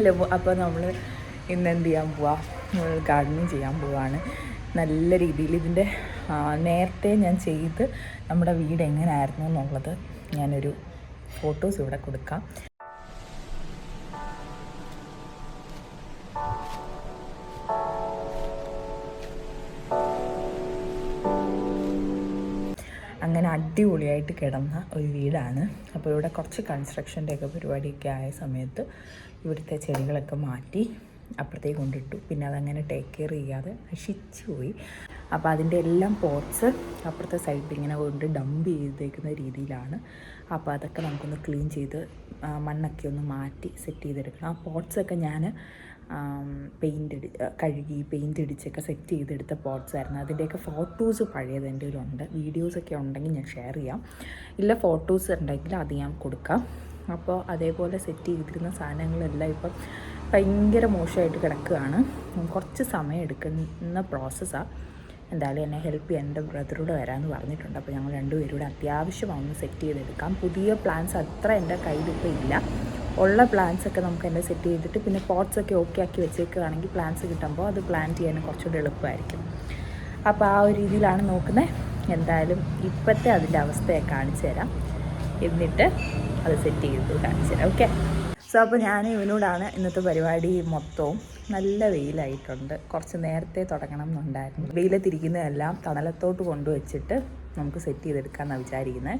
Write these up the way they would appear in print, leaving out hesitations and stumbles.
Hello, അപ്പോൾ നമ്മൾ ഇന്ന് എന്ത് ചെയ്യാൻ പോവാം, ഗാർഡനിങ് ചെയ്യാൻ പോവാണ്. നല്ല രീതിയിൽ ഇതിൻ്റെ നേരത്തെ ഞാൻ ചെയ്ത് നമ്മുടെ വീട് എങ്ങനെയായിരുന്നു എന്നുള്ളത് ഞാനൊരു ഫോട്ടോസ് ഇവിടെ കൊടുക്കാം. അങ്ങനെ അടിപൊളിയായിട്ട് കിടന്ന ഒരു വീടാണ്. അപ്പോൾ ഇവിടെ കുറച്ച് കൺസ്ട്രക്ഷൻ്റെയൊക്കെ പരിപാടിയൊക്കെ ആയ സമയത്ത് ഇവിടുത്തെ ചെടികളൊക്കെ മാറ്റി അപ്പുറത്തേക്ക് കൊണ്ടിട്ടു. പിന്നെ അതങ്ങനെ ടേക്ക് കെയർ ചെയ്യാതെ നശിച്ചു പോയി. അപ്പോൾ അതിൻ്റെ എല്ലാം പോട്ട്സ് അപ്പുറത്തെ സൈഡിൽ ഇങ്ങനെ കൊണ്ട് ഡംപ് ചെയ്തേക്കുന്ന രീതിയിലാണ്. അപ്പോൾ അതൊക്കെ നമുക്കൊന്ന് ക്ലീൻ ചെയ്ത് മണ്ണൊക്കെ ഒന്ന് മാറ്റി സെറ്റ് ചെയ്തെടുക്കണം. ആ പോട്ട്സൊക്കെ ഞാൻ കഴുകി പെയിൻ്റ് അടിച്ചൊക്കെ സെറ്റ് ചെയ്തെടുത്ത പോട്ട്സ് ആയിരുന്നു. അതിൻ്റെയൊക്കെ ഫോട്ടോസ് പഴയത് എൻ്റെ കയ്യിലുണ്ട്. വീഡിയോസൊക്കെ ഉണ്ടെങ്കിൽ ഞാൻ ഷെയർ ചെയ്യാം. ഇല്ല, ഫോട്ടോസ് ഉണ്ടെങ്കിൽ അത് ഞാൻ കൊടുക്കാം. അപ്പോൾ അതേപോലെ സെറ്റ് ചെയ്തിരുന്ന സാധനങ്ങളെല്ലാം ഇപ്പം ഭയങ്കര മോശമായിട്ട് കിടക്കുകയാണ്. കുറച്ച് സമയം എടുക്കുന്ന പ്രോസസ്സാണ്. എന്തായാലും എന്നെ ഹെൽപ്പ് ചെയ്യാൻ എൻ്റെ ബ്രദറോട് വരാമെന്ന് പറഞ്ഞിട്ടുണ്ട്. അപ്പോൾ ഞങ്ങൾ രണ്ടുപേരും അത്യാവശ്യമാണെന്ന് സെറ്റ് ചെയ്തെടുക്കാം. പുതിയ പ്ലാൻസ് അത്ര എൻ്റെ കയ്യിലിപ്പോൾ ഇല്ല. ഉള്ള പ്ലാൻസൊക്കെ നമുക്ക് തന്നെ സെറ്റ് ചെയ്തിട്ട് പിന്നെ പോട്ട്സൊക്കെ ഓക്കെ ആക്കി വെച്ചേക്കുകയാണെങ്കിൽ പ്ലാൻസ് കിട്ടുമ്പോൾ അത് പ്ലാൻ ചെയ്യാൻ കുറച്ചുകൂടി എളുപ്പമായിരിക്കും. അപ്പോൾ ആ ഒരു രീതിയിലാണ് നോക്കുന്നത്. എന്തായാലും ഇപ്പോഴത്തെ അതിൻ്റെ അവസ്ഥയെ കാണിച്ചു തരാം, എന്നിട്ട് അത് സെറ്റ് ചെയ്ത് കാണിച്ചു തരാം. ഓക്കെ. സോ അപ്പോൾ ഞാൻ ഇവനോടാണ് ഇന്നത്തെ പരിപാടി മൊത്തവും. നല്ല വെയിലായിട്ടുണ്ട്. കുറച്ച് നേരത്തെ തുടങ്ങണം എന്നുണ്ടായിരുന്നു. വെയിലത്തിരിക്കുന്നതെല്ലാം തണലത്തോട്ട് കൊണ്ടുവച്ചിട്ട് നമുക്ക് സെറ്റ് ചെയ്തെടുക്കാമെന്നാണ് വിചാരിക്കുന്നത്.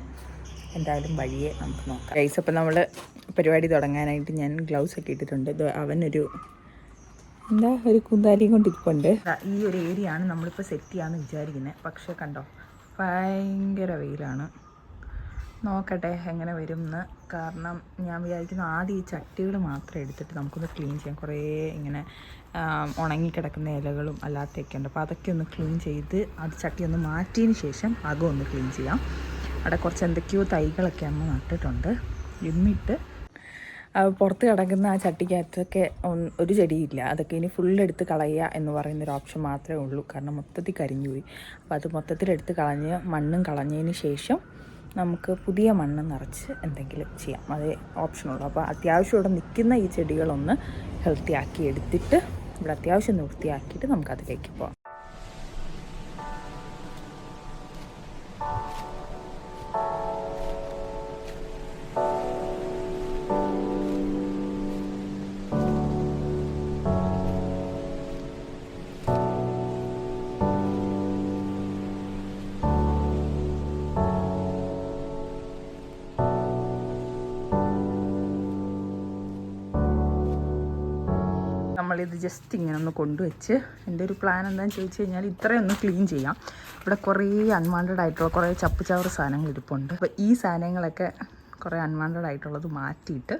എന്തായാലും വഴിയെ നമുക്ക് നോക്കാം. ഗൈസ്, അപ്പോൾ നമ്മൾ പരിപാടി തുടങ്ങാനായിട്ട് ഞാൻ ഗ്ലൗസ് ഒക്കെ ഇട്ടിട്ടുണ്ട്. ഇത് അവനൊരു ഒരു കുന്താലിയും കൊണ്ടിരിപ്പുണ്ട്. ഈ ഒരു ഏരിയ ആണ് നമ്മളിപ്പോൾ സെറ്റ് ചെയ്യാമെന്ന് വിചാരിക്കുന്നത്. പക്ഷേ കണ്ടോ, ഭയങ്കര വെയിലാണ്. നോക്കട്ടെ എങ്ങനെ വരും എന്ന്. കാരണം ഞാൻ വിചാരിക്കുന്നു ആദ്യം ഈ ചട്ടികൾ മാത്രം എടുത്തിട്ട് നമുക്കൊന്ന് ക്ലീൻ ചെയ്യാം. കുറേ ഇങ്ങനെ ഉണങ്ങിക്കിടക്കുന്ന ഇലകളും അല്ലാത്തൊക്കെ ഉണ്ട്. അപ്പോൾ അതൊക്കെ ഒന്ന് ക്ലീൻ ചെയ്ത് അത് ചട്ടി ഒന്ന് മാറ്റിയതിന് ശേഷം അകം ഒന്ന് ക്ലീൻ ചെയ്യാം. അവിടെ കുറച്ച് എന്തൊക്കെയോ തൈകളൊക്കെ അമ്മ നട്ടിട്ടുണ്ട്. എന്നിട്ട് പുറത്ത് കിടക്കുന്ന ആ ചട്ടിക്കകത്തൊക്കെ ഒരു ചെടിയില്ല. അതൊക്കെ ഇനി ഫുള്ളെടുത്ത് കളയുക എന്ന് പറയുന്നൊരു ഓപ്ഷൻ മാത്രമേ ഉള്ളൂ. കാരണം മൊത്തത്തിൽ കരിഞ്ഞു പോയി. അപ്പോൾ അത് മൊത്തത്തിലെടുത്ത് കളഞ്ഞ് മണ്ണും കളഞ്ഞതിന് ശേഷം നമുക്ക് പുതിയ മണ്ണ് നിറച്ച് എന്തെങ്കിലും ചെയ്യാം. അതേ ഓപ്ഷനുള്ളൂ. അപ്പോൾ അത്യാവശ്യം ഇവിടെ നിൽക്കുന്ന ഈ ചെടികളൊന്ന് ഹെൽത്തി ആക്കി എടുത്തിട്ട് ഇവിടെ അത്യാവശ്യം വൃത്തിയാക്കിയിട്ട് നമുക്കതിലേക്ക് പോകാം. നമ്മളിത് ജസ്റ്റ് ഇങ്ങനെ ഒന്ന് കൊണ്ടുവച്ച്, എൻ്റെ ഒരു പ്ലാൻ എന്താണെന്ന് ചോദിച്ചു കഴിഞ്ഞാൽ ഇത്രയൊന്ന് ക്ലീൻ ചെയ്യാം. ഇവിടെ കുറേ അൺവാണ്ടഡ് ആയിട്ടുള്ള കുറേ ചപ്പ് ചവറ് സാധനങ്ങൾ ഇരിപ്പുണ്ട്. അപ്പോൾ ഈ സാധനങ്ങളൊക്കെ കുറേ അൺവാണ്ടഡ് ആയിട്ടുള്ളത് മാറ്റിയിട്ട്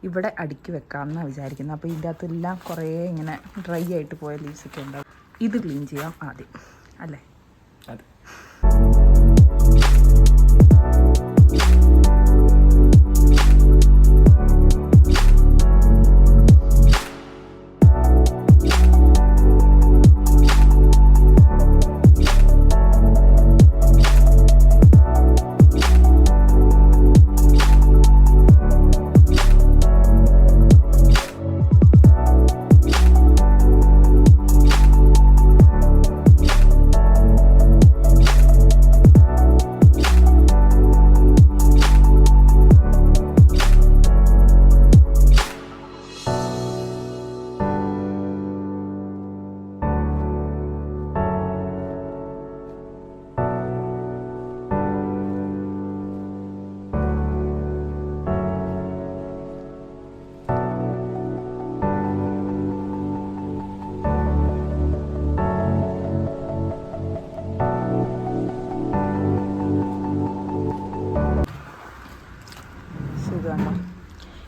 ഇവിടെ അടുക്കി വെക്കാമെന്നാണ് വിചാരിക്കുന്നത്. അപ്പോൾ ഇതിൻ്റെ അകത്തെല്ലാം കുറേ ഇങ്ങനെ ഡ്രൈ ആയിട്ട് പോയ ലീവ്സൊക്കെ ഉണ്ടാവും. ഇത് ക്ലീൻ ചെയ്യാം ആദ്യം, അല്ലേ? അതെ.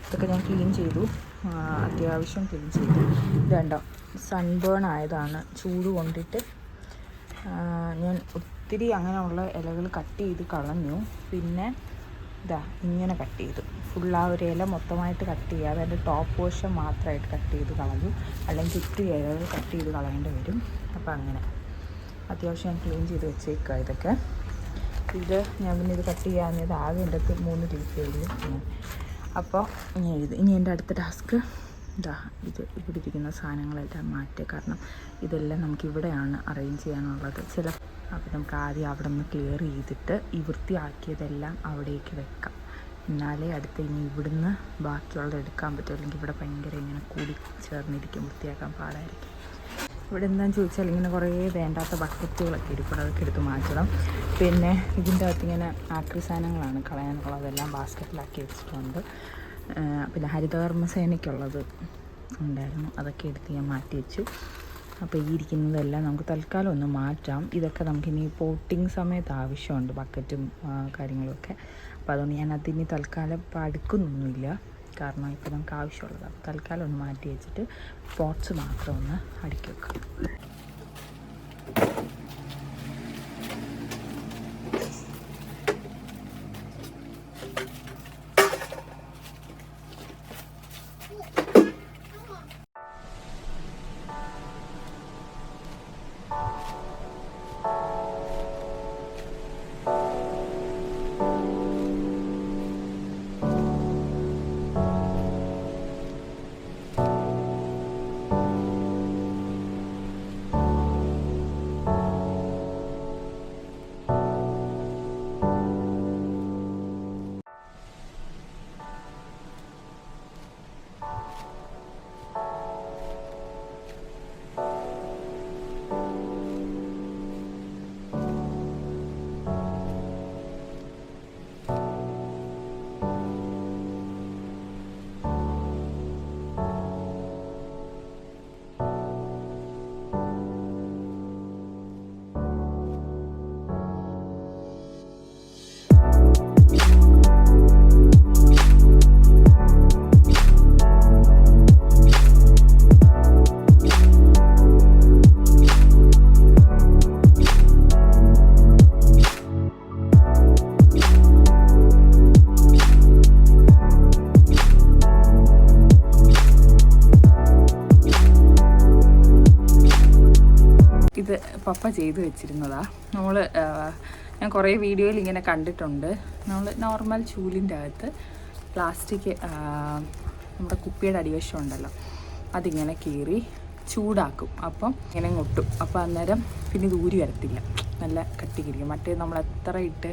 ഇതൊക്കെ ഞാൻ ക്ലീൻ ചെയ്തു, അത്യാവശ്യം ക്ലീൻ ചെയ്തു. ഇത് കണ്ടോ, സൺബേൺ ആയതാണ്. ചൂട് കൊണ്ടിട്ട് ഞാൻ ഒത്തിരി അങ്ങനെയുള്ള ഇലകൾ കട്ട് ചെയ്ത് കളഞ്ഞു. പിന്നെ ഇതാ ഇങ്ങനെ കട്ട് ചെയ്തു. ഫുൾ ആ ഒരു ഇല മൊത്തമായിട്ട് കട്ട് ചെയ്യാതെ അതിൻ്റെ ടോപ്പ് പോർഷൻ മാത്രമായിട്ട് കട്ട് ചെയ്ത് കളഞ്ഞു. അല്ലെങ്കിൽ ഒത്തിരി ഇലകൾ കട്ട് ചെയ്ത് കളയേണ്ടി വരും. അപ്പോൾ അങ്ങനെ അത്യാവശ്യം ഞാൻ ക്ലീൻ ചെയ്ത് വെച്ചേക്കുക. ഇതൊക്കെ ഇത് ഞാൻ പിന്നെ ഇത് കട്ട് ചെയ്യാഞ്ഞത് ആകെ എൻ്റെ 3 ലീഫേ ഉള്ളൂ. അപ്പോൾ ഇനി എൻ്റെ അടുത്ത ടാസ്ക് ഇതാ ഇവിടെ ഇരിക്കുന്ന സാധനങ്ങളെല്ലാം മാറ്റുക. കാരണം ഇതെല്ലാം നമുക്കിവിടെയാണ് അറേഞ്ച് ചെയ്യാനുള്ളത്. അപ്പോൾ നമുക്ക് ആദ്യം അവിടെ നിന്ന് ക്ലിയർ ചെയ്തിട്ട് ഈ വൃത്തിയാക്കിയതെല്ലാം അവിടേക്ക് വെക്കാം. എന്നാലേ അടുത്ത് ഇനി ഇവിടുന്ന് ബാക്കിയുള്ളത് എടുക്കാൻ പറ്റും. അല്ലെങ്കിൽ ഇവിടെ ഭയങ്കര ഇങ്ങനെ കൂടി ചേർന്നിരിക്കും, വൃത്തിയാക്കാൻ പാടായിരിക്കും. ഇവിടെ എന്താണെന്ന് ചോദിച്ചാൽ ഇങ്ങനെ കുറേ വേണ്ടാത്ത ബക്കറ്റുകളൊക്കെ ഇരിക്കും, അതൊക്കെ എടുത്ത് മാറ്റണം. പിന്നെ ഇതിൻ്റെ അകത്ത് ഇങ്ങനെ ആക്രി സാധനങ്ങളാണ് കളയാനുള്ളതെല്ലാം ബാസ്ക്കറ്റിലാക്കി വെച്ചിട്ടുണ്ട്. പിന്നെ ഹരിതകർമ്മസേനയ്ക്കുള്ളത് ഉണ്ടായിരുന്നു, അതൊക്കെ എടുത്ത് ഞാൻ മാറ്റി വെച്ചു. അപ്പോൾ ഈ ഇരിക്കുന്നതെല്ലാം നമുക്ക് തൽക്കാലം ഒന്ന് മാറ്റാം. ഇതൊക്കെ നമുക്കിനി പോട്ടിങ് സമയത്ത് ആവശ്യമുണ്ട്, ബക്കറ്റും കാര്യങ്ങളുമൊക്കെ. അപ്പോൾ അതുകൊണ്ട് ഞാൻ അതിന് തൽക്കാലം ഇപ്പോൾ അടുക്കുന്നൊന്നുമില്ല, കാരണം ഇപ്പോൾ നമുക്ക് ആവശ്യമുള്ളത്. അപ്പോൾ തൽക്കാലം ഒന്ന് മാറ്റി വെച്ചിട്ട് പോട്ട്സ് മാത്രം ഒന്ന് അടുക്കി വെക്കാം. ഇത് പപ്പ ചെയ്ത് വെച്ചിരുന്നതാണ്. ഞാൻ കുറേ വീഡിയോയിൽ ഇങ്ങനെ കണ്ടിട്ടുണ്ട്. നമ്മൾ നോർമൽ ചൂലിൻ്റെ അകത്ത് പ്ലാസ്റ്റിക് നമ്മുടെ കുപ്പിയുടെ അടിവശം ഉണ്ടല്ലോ, അതിങ്ങനെ കീറി ചൂടാക്കും. അപ്പം ഇങ്ങനെ ഒട്ടും. അപ്പോൾ അന്നേരം പിന്നെ ഇത് ഊരി വരത്തില്ല, നല്ല കട്ടിക്കിരിക്കും. മറ്റേ നമ്മൾ എത്ര ഇട്ട്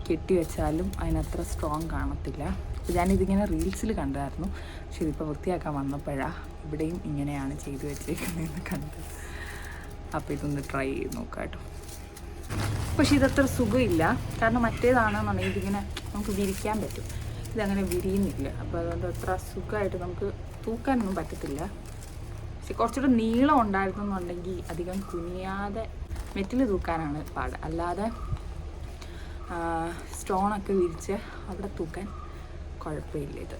കെട്ടി വെച്ചാലും അതിനത്ര സ്ട്രോങ് കാണത്തില്ല. അപ്പോൾ ഞാനിതിങ്ങനെ റീൽസിൽ കണ്ടായിരുന്നു. പക്ഷെ ഇതിപ്പോൾ വൃത്തിയാക്കാൻ വന്നപ്പോഴാണ് ഇവിടെയും ഇങ്ങനെയാണ് ചെയ്ത് വെച്ചേക്കുന്നതെന്ന് കണ്ടത്. അപ്പോൾ ഇതൊന്ന് ട്രൈ ചെയ്ത് നോക്കാം കേട്ടോ. പക്ഷേ ഇതത്ര സുഖമില്ല, കാരണം മറ്റേതാണെന്നുണ്ടെങ്കിൽ ഇതിങ്ങനെ നമുക്ക് വിരിക്കാൻ പറ്റും, ഇതങ്ങനെ വിരിയുന്നില്ല. അപ്പോൾ അതുകൊണ്ട് അത്ര സുഖമായിട്ട് നമുക്ക് തൂക്കാനൊന്നും പറ്റത്തില്ല. പക്ഷെ കുറച്ചുകൂടെ നീളം ഉണ്ടായിരുന്നെന്നുണ്ടെങ്കിൽ അധികം കുനിയാതെ മെറ്റിൽ തൂക്കാനാണ് പാട്. അല്ലാതെ സ്റ്റോണൊക്കെ വിരിച്ച് അവിടെ തൂക്കാൻ കുഴപ്പമില്ല. ഇത്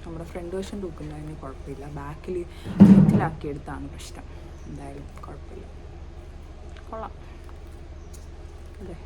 നമ്മുടെ ഫ്രണ്ട് വശം തൂക്കുന്നതിന് കുഴപ്പമില്ല, ബാക്കിൽ മെറ്റിലാക്കിയെടുത്താണ് പ്രശ്നം. എന്തായാലും കുഴപ്പമില്ല, കൊള്ളാം അതെ.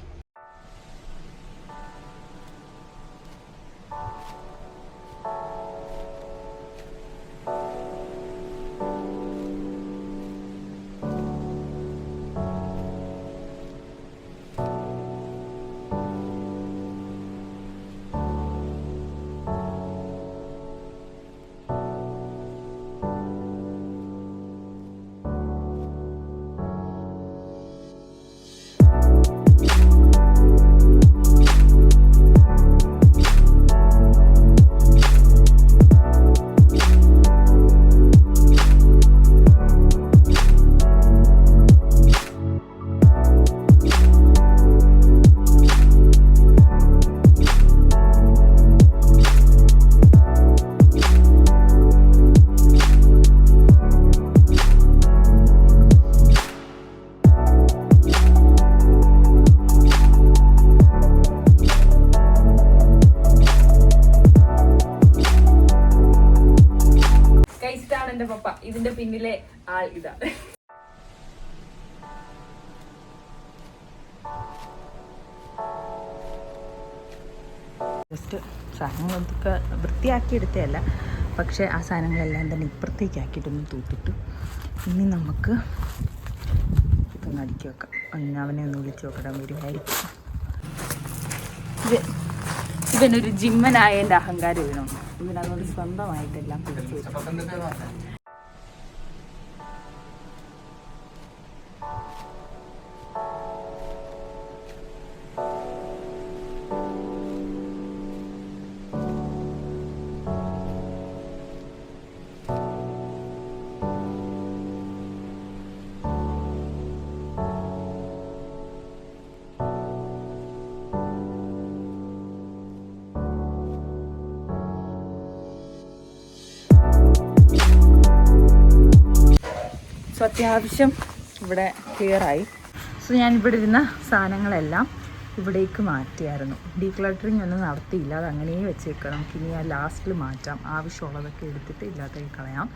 എൻ്റെ പപ്പ, ഇതിന്റെ പിന്നിലെ ആൾ ഇതാണ്. ജസ്റ്റ് സാധനങ്ങളൊക്കെ വൃത്തിയാക്കി എടുത്തതല്ല, പക്ഷേ ആ സാധനങ്ങളെല്ലാം തന്നെ ഇപ്പുറത്തേക്ക് ആക്കിയിട്ടൊന്ന് തൂത്തിട്ടു. ഇനി നമുക്ക് ഇതൊന്ന് അടുക്കി വെക്കാം. അവനെ ഒന്ന് വിളിച്ച് നോക്കട്ടെ, വരുമായിരിക്കും. ഇവനൊരു ജിമ്മനായ എൻ്റെ അഹങ്കാരം വീണു. ഇവനതുകൊണ്ട് സ്വന്തമായിട്ടെല്ലാം പിടിച്ചു. അപ്പോൾ അത്യാവശ്യം ഇവിടെ ക്ലിയറായി. സോ ഞാൻ ഇവിടെ ഇരുന്ന സാധനങ്ങളെല്ലാം ഇവിടേക്ക് മാറ്റിയായിരുന്നു. ഡീക്ലട്ടറിങ് ഒന്നും നടത്തിയില്ല, അത് അങ്ങനെ വെച്ചേക്കാം. നമുക്കിനി ആ ലാസ്റ്റിൽ മാറ്റാം. ആവശ്യമുള്ളതൊക്കെ എടുത്തിട്ട് ഇല്ലാത്തതൊക്കെ കളയാം.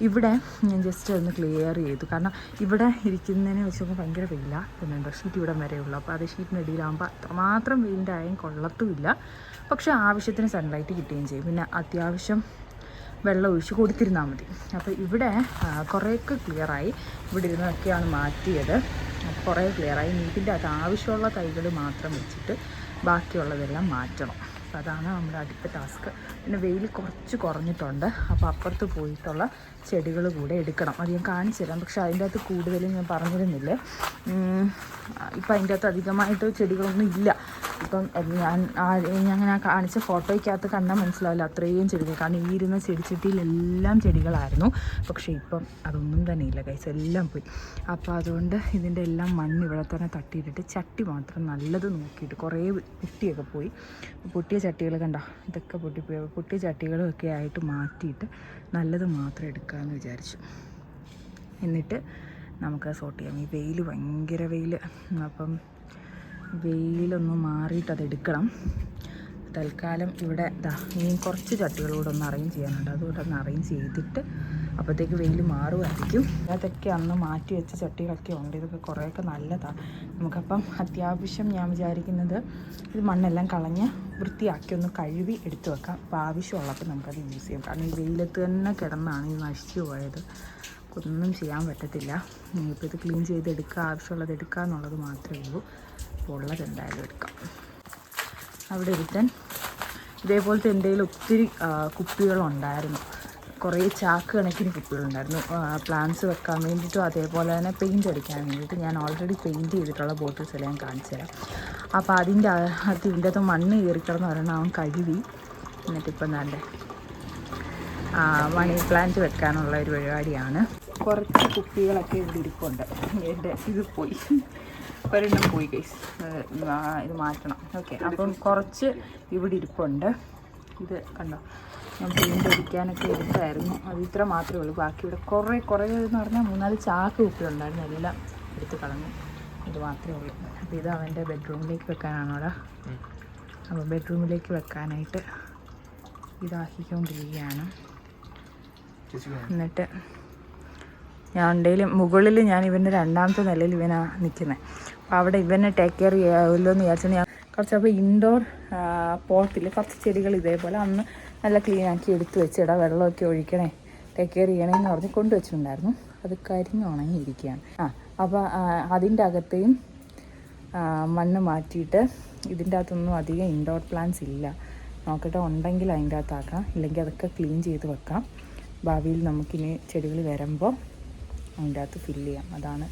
ഇവിടെ ഞാൻ ജസ്റ്റ് ഒന്ന് ക്ലിയർ ചെയ്തു. കാരണം ഇവിടെ ഇരിക്കുന്നതിനെ വെച്ച് നോക്കുമ്പോൾ ഭയങ്കര വെയിലാണ്. പിന്നെ ഷീറ്റ് ഇവിടെ വരെയുള്ളൂ. അപ്പോൾ അത് ഷീറ്റിനിടയിലാകുമ്പോൾ അത്രമാത്രം വെയിലിൻ്റെ ആയും കൊള്ളത്തുമില്ല. പക്ഷേ ആവശ്യത്തിന് സൺലൈറ്റ് കിട്ടുകയും ചെയ്യും. പിന്നെ അത്യാവശ്യം വെള്ളം ഒഴിച്ച് കൊടുത്തിരുന്നാൽ മതി. അപ്പോൾ ഇവിടെ കുറേയൊക്കെ ക്ലിയറായി. ഇവിടെ ഇരുന്നതൊക്കെയാണ് മാറ്റിയത്. കുറേ ക്ലിയറായി. ഇതിൻ്റെ അത് ആവശ്യമുള്ള തൈകൾ മാത്രം വെച്ചിട്ട് ബാക്കിയുള്ളതെല്ലാം മാറ്റണം. അപ്പോൾ അതാണ് നമ്മുടെ അടുത്ത ടാസ്ക്. പിന്നെ വെയിൽ കുറച്ച് കുറഞ്ഞിട്ടുണ്ട്. അപ്പോൾ അപ്പുറത്ത് പോയിട്ടുള്ള ചെടികൾ കൂടെ എടുക്കണം. അത് ഞാൻ കാണിച്ചു തരാം. പക്ഷേ അതിൻ്റെ അകത്ത് കൂടുതലും ഞാൻ പറഞ്ഞിരുന്നില്ലേ. ഇപ്പം അതിൻ്റെ അകത്ത് അധികമായിട്ട് ചെടികളൊന്നും ഇല്ല. ഇപ്പം ഞാൻ അങ്ങനെ കാണിച്ച ഫോട്ടോയ്ക്കകത്ത് കണ്ടാൽ മനസ്സിലാവില്ല അത്രയും ചെടികൾ. കാരണം ഈ ഇരുന്ന ചെടിച്ചട്ടിയിലെല്ലാം ചെടികളായിരുന്നു. പക്ഷേ ഇപ്പം അതൊന്നും തന്നെ ഇല്ല ഗൈസ്, എല്ലാം പോയി. അപ്പോൾ അതുകൊണ്ട് ഇതിൻ്റെ എല്ലാം മണ്ണ് ഇവിടെ തന്നെ തട്ടിയിട്ടിട്ട് ചട്ടി മാത്രം നല്ലത് നോക്കിയിട്ട് കുറേ പൊട്ടിയൊക്കെ പോയി. പൊട്ടിയ ചട്ടികൾ കണ്ടോ, ഇതൊക്കെ പൊട്ടിപ്പോയി. പൊട്ടിയ ചട്ടികളൊക്കെ ആയിട്ട് മാറ്റിയിട്ട് നല്ലത് മാത്രം എടുക്കാമെന്ന് വിചാരിച്ചു. എന്നിട്ട് നമുക്ക് സോർട്ട് ചെയ്യാം. ഈ വെയിൽ ഭയങ്കര വെയിൽ. അപ്പം വെയിലൊന്ന് മാറിയിട്ട് അതെടുക്കണം. തൽക്കാലം ഇവിടെ ഇനിയും കുറച്ച് ചട്ടികളൂടെ ഒന്ന് അറേഞ്ച് ചെയ്യാനുണ്ട്. അതുകൊണ്ട് ഒന്ന് അറേഞ്ച് ചെയ്തിട്ട് അപ്പോഴത്തേക്ക് വെയിൽ മാറുമായിരിക്കും. അതൊക്കെ അന്ന് മാറ്റി വെച്ച ചട്ടികളൊക്കെ ഉണ്ട്. ഇതൊക്കെ കുറേയൊക്കെ നല്ലതാണ് നമുക്കപ്പം. അത്യാവശ്യം ഞാൻ വിചാരിക്കുന്നത് ഇത് മണ്ണെല്ലാം കളഞ്ഞ് വൃത്തിയാക്കി ഒന്ന് കഴുകി എടുത്തു വെക്കാം. അപ്പോൾ ആവശ്യമുള്ളപ്പോൾ നമുക്കത് യൂസ് ചെയ്യാം. കാരണം ഈ വെയിലത്ത് തന്നെ കിടന്നാണ് ഇത് നശിച്ചു പോയത്. ഒന്നും ചെയ്യാൻ പറ്റത്തില്ല. ഇപ്പോൾ ഇത് ക്ലീൻ ചെയ്തെടുക്കുക, ആവശ്യമുള്ളത് എടുക്കുക എന്നുള്ളത് മാത്രമേ ഉള്ളൂ. അപ്പോൾ ഉള്ളത് എന്തായാലും എടുക്കാം. അവിടെ ഒരുത്തൻ ഇതേപോലത്തെ എന്തെങ്കിലും ഒത്തിരി കുപ്പികളുണ്ടായിരുന്നു. കുറേ ചാക്ക് കണക്കിന് കുപ്പികളുണ്ടായിരുന്നു. പ്ലാന്റ്സ് വെക്കാൻ വേണ്ടിയിട്ടും അതേപോലെ തന്നെ പെയിൻറ്റ് അടിക്കാൻ വേണ്ടിയിട്ട്. ഞാൻ ഓൾറെഡി പെയിൻറ്റ് ചെയ്തിട്ടുള്ള ബോട്ടിൽസ് എല്ലാം കാണിച്ചു തരാം. അപ്പോൾ അതിൻ്റെ ഇതിൻ്റെ അകത്ത് മണ്ണ് കയറിക്കിടന്ന് പറയണം അവൻ കഴുകി. എന്നിട്ടിപ്പം എന്താണ്ടേ മണി പ്ലാന്റ് വെക്കാനുള്ള ഒരു പരിപാടിയാണ്. കുറച്ച് കുപ്പികളൊക്കെ ഇവിടെ ഇരിപ്പുണ്ട്. എൻ്റെ ഇത് പോയി, ഒരെണ്ണം പോയി ഗൈസ്. ഇത് മാറ്റണം. ഓക്കെ, അപ്പം കുറച്ച് ഇവിടെ ഇരിപ്പുണ്ട്. ഇത് കണ്ടോ, ഞാൻ പെയിൻ്റ് അടിക്കാനൊക്കെ എടുത്തായിരുന്നു. അത് ഇത്ര മാത്രമേ ഉള്ളൂ. ബാക്കി ഇവിടെ കുറേ എന്ന് പറഞ്ഞാൽ 3-4 ചാക്ക് കുപ്പികളുണ്ടായിരുന്നു. എല്ലാം എടുത്ത് കളഞ്ഞു. ഇത് മാത്രമേ ഉള്ളൂ. അപ്പോൾ ഇത് അവൻ്റെ ബെഡ്റൂമിലേക്ക് വെക്കാനാണ് അവിടെ. അപ്പോൾ ബെഡ്റൂമിലേക്ക് വെക്കാനായിട്ട് ഇതാക്കിക്കൊണ്ടിരിക്കുകയാണ്. എന്നിട്ട് ഞാൻ ഉണ്ടെങ്കിലും മുകളിൽ ഞാൻ ഇവൻ്റെ 2ാമത്തെ നിലയിൽ ഇവനാണ് നിൽക്കുന്നത്. അപ്പോൾ അവിടെ ഇവനെ ടേക്ക് കെയർ ചെയ്യാമല്ലോ എന്ന് വിചാരിച്ചാൽ ഞാൻ കുറച്ചപ്പോൾ ഇൻഡോർ പോട്ടിൽ കുറച്ച് ചെടികൾ ഇതേപോലെ അന്ന് നല്ല ക്ലീനാക്കി എടുത്ത് വെച്ചിടാം, വെള്ളമൊക്കെ ഒഴിക്കണേ, ടേക്ക് കെയർ ചെയ്യണമെന്ന് പറഞ്ഞ് കൊണ്ടുവച്ചിട്ടുണ്ടായിരുന്നു. അത് കരിഞ്ഞ് ഉണങ്ങിയിരിക്കുകയാണ്. അപ്പോൾ അതിൻ്റെ അകത്തെയും മണ്ണ് മാറ്റിയിട്ട് ഇതിൻ്റെ അകത്തൊന്നും അധികം ഇൻഡോർ പ്ലാന്റ്സ് ഇല്ല. നോക്കട്ടെ, ഉണ്ടെങ്കിൽ അതിൻ്റെ അകത്താക്കാം, ഇല്ലെങ്കിൽ അതൊക്കെ ക്ലീൻ ചെയ്ത് വെക്കാം. ഭാവിയിൽ നമുക്കിനി ചെടികൾ വരുമ്പോൾ അതിൻ്റെ അകത്ത് ഫില്ല് ചെയ്യാം. അതാണ്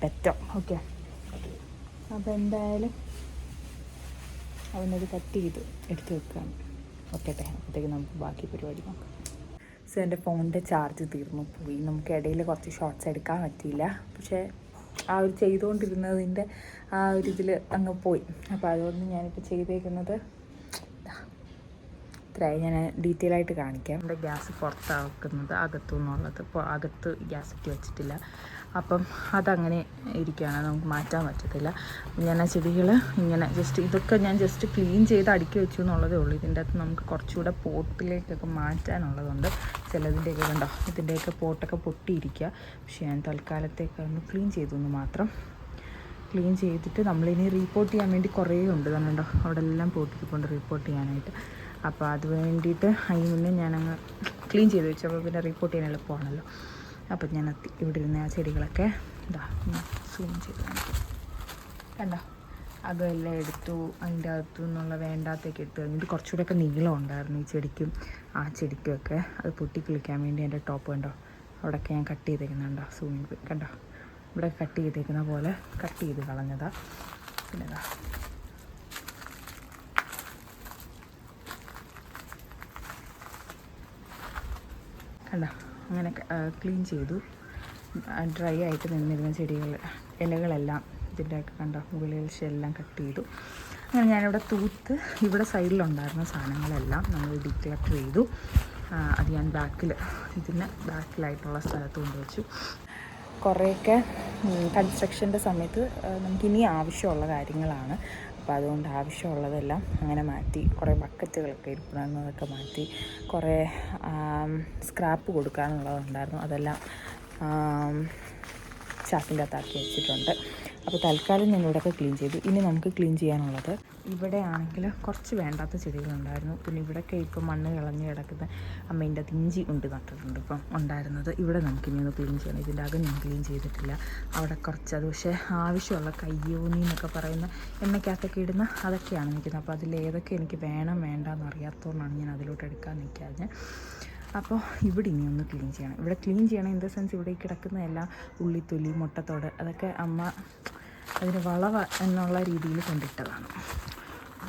ബെറ്റർ. ഓക്കെ, അപ്പോൾ എന്തായാലും അവനത് കട്ട് ചെയ്ത് എടുത്ത് വെക്കുകയാണ്. ഓക്കെ, അപ്പോഴത്തേക്ക് നമുക്ക് ബാക്കി പരിപാടി നോക്കാം. സോ എൻ്റെ ഫോണിൻ്റെ ചാർജ് തീർന്നു പോയി. നമുക്ക് ഇടയിൽ കുറച്ച് ഷോർട്ട്സ് എടുക്കാൻ പറ്റിയില്ല. പക്ഷേ ആ ഒരു ചെയ്തുകൊണ്ടിരുന്നതിൻ്റെ ആ ഒരു ഇതിൽ അങ്ങ് പോയി. അപ്പോൾ അതുകൊണ്ട് ഞാനിപ്പോൾ ചെയ്തേക്കുന്നത് ഇത്രയായി. ഞാൻ ഡീറ്റെയിൽ ആയിട്ട് കാണിക്കാം. എൻ്റെ ഗ്യാസ് പുറത്താക്കുന്നത് അകത്തു നിന്നുള്ളത്. ഇപ്പോൾ അകത്ത് ഗ്യാസ് ഇട്ട് വെച്ചിട്ടില്ല. അപ്പം അതങ്ങനെ ഇരിക്കുകയാണ്, നമുക്ക് മാറ്റാൻ പറ്റത്തില്ല. ഞാൻ ആ ചെടികൾ ഇങ്ങനെ ഇതൊക്കെ ഞാൻ ജസ്റ്റ് ക്ലീൻ ചെയ്ത് അടുക്കി വെച്ചു എന്നുള്ളതേ ഉള്ളൂ. ഇതിൻ്റെ അകത്ത് നമുക്ക് കുറച്ചുകൂടെ പോട്ടിലേക്കൊക്കെ മാറ്റാനുള്ളതുണ്ട്. ചിലതിൻ്റെയൊക്കെ കണ്ടോ, ഇതിൻ്റെയൊക്കെ പോട്ടൊക്കെ പൊട്ടിയിരിക്കുക. പക്ഷേ ഞാൻ തൽക്കാലത്തേക്ക് ഒന്ന് ക്ലീൻ ചെയ്തു എന്ന് മാത്രം. ക്ലീൻ ചെയ്തിട്ട് നമ്മളിനി റീപ്പോർട്ട് ചെയ്യാൻ വേണ്ടി കുറേ ഉണ്ട് കണ്ടോ, അവിടെ എല്ലാം പോട്ടിക്കൊണ്ട് റീപ്പോർട്ട് ചെയ്യാനായിട്ട്. അപ്പോൾ അത് വേണ്ടിയിട്ട് അതിന് മുന്നേ ഞാനങ്ങ് ക്ലീൻ ചെയ്ത് വെച്ചു. അപ്പോൾ പിന്നെ റിപ്പോർട്ട് ചെയ്യാൻ എളുപ്പമാണല്ലോ. അപ്പം ഞാൻ ഇവിടെ ഇരുന്ന ആ ചെടികളൊക്കെ സൂം ചെയ്ത് കണ്ടോ, അതെല്ലാം എടുത്തു. അതിൻ്റെ അകത്തു നിന്നുള്ള വേണ്ടാത്തൊക്കെ എടുത്തു കഴിഞ്ഞിട്ട് കുറച്ചുകൂടെയൊക്കെ നീളം ഉണ്ടായിരുന്നു ഈ ചെടിക്കും ആ ചെടിക്കുമൊക്കെ. അത് പൊട്ടി കിളിക്കാൻ വേണ്ടി എൻ്റെ ടോപ്പ് കണ്ടോ, അവിടെയൊക്കെ ഞാൻ കട്ട് ചെയ്തേക്കുന്നുണ്ടോ, സൂമിങ് കണ്ടോ, ഇവിടെ കട്ട് ചെയ്തേക്കുന്ന പോലെ കട്ട് ചെയ്ത് കളഞ്ഞതാണ്. പിന്നെ കണ്ടോ, അങ്ങനെ ക്ലീൻ ചെയ്തു. ഡ്രൈ ആയിട്ട് നിന്നിരുന്ന ഇലകളെല്ലാം ഇതിൻ്റെയൊക്കെ കണ്ടോ, മുകളിൽ എല്ലാം കട്ട് ചെയ്തു. അങ്ങനെ ഞാനിവിടെ തൂത്ത് ഇവിടെ സൈഡിലുണ്ടായിരുന്ന സാധനങ്ങളെല്ലാം നമ്മൾ ഡീക്ലട്ടർ ചെയ്തു. അത് ഞാൻ ബാക്കിലായിട്ടുള്ള സ്ഥലത്ത് കൊണ്ടുവച്ചു. കുറേയൊക്കെ കൺസ്ട്രക്ഷൻ്റെ സമയത്ത് നമുക്കിനി ആവശ്യമുള്ള കാര്യങ്ങളാണ്. അപ്പോൾ അതുകൊണ്ട് ആവശ്യമുള്ളതെല്ലാം അങ്ങനെ മാറ്റി. കുറേ ബക്കറ്റുകളൊക്കെ ഇരിപ്പുണ്ടായിരുന്നു, അതൊക്കെ മാറ്റി. കുറേ സ്ക്രാപ്പ് കൊടുക്കാനുള്ളതുണ്ടായിരുന്നു, അതെല്ലാം ചാക്കിൻ്റെ അകത്താക്കി വെച്ചിട്ടുണ്ട്. അപ്പോൾ തൽക്കാലം ഞാൻ ഇവിടെയൊക്കെ ക്ലീൻ ചെയ്തു. ഇനി നമുക്ക് ക്ലീൻ ചെയ്യാനുള്ളത് ഇവിടെ ആണെങ്കിൽ കുറച്ച് വേണ്ടാത്ത ചെടികളുണ്ടായിരുന്നു. പിന്നെ ഇവിടെയൊക്കെ ഇപ്പം മണ്ണ് കളഞ്ഞ് കിടക്കുന്ന അമ്മേൻ്റെ ഇഞ്ചി കൊണ്ട് നട്ടിട്ടുണ്ട് ഇപ്പം ഉണ്ടായിരുന്നത്. ഇവിടെ നമുക്കിനി ഒന്ന് ക്ലീൻ ചെയ്യണം. ഇതിൻ്റെ അകം ഞാൻ ക്ലീൻ ചെയ്തിട്ടില്ല. അവിടെ കുറച്ച് അത് പക്ഷേ ആവശ്യമുള്ള കയ്യോന്നി എന്നൊക്കെ പറയുന്ന എണ്ണയ്ക്കകത്തൊക്കെ ഇടുന്ന അതൊക്കെയാണ് നിൽക്കുന്നത്. അപ്പോൾ അതിലേതൊക്കെ എനിക്ക് വേണം വേണ്ടെന്ന് അറിയാത്തതുകൊണ്ടാണ് ഞാൻ അതിലോട്ട് എടുക്കാൻ നിൽക്കാതെ. അപ്പോൾ ഇവിടെ ഇനി ഒന്ന് ക്ലീൻ ചെയ്യണം. ഇവിടെ ക്ലീൻ ചെയ്യണം ഇൻ ദ സെൻസ് ഇവിടെ കിടക്കുന്ന എല്ലാം ഉള്ളിത്തൊലി, മുട്ടത്തോട് അതൊക്കെ അമ്മ അതിന് വളവ് എന്നുള്ള രീതിയിൽ കൊണ്ടിട്ടതാണ്.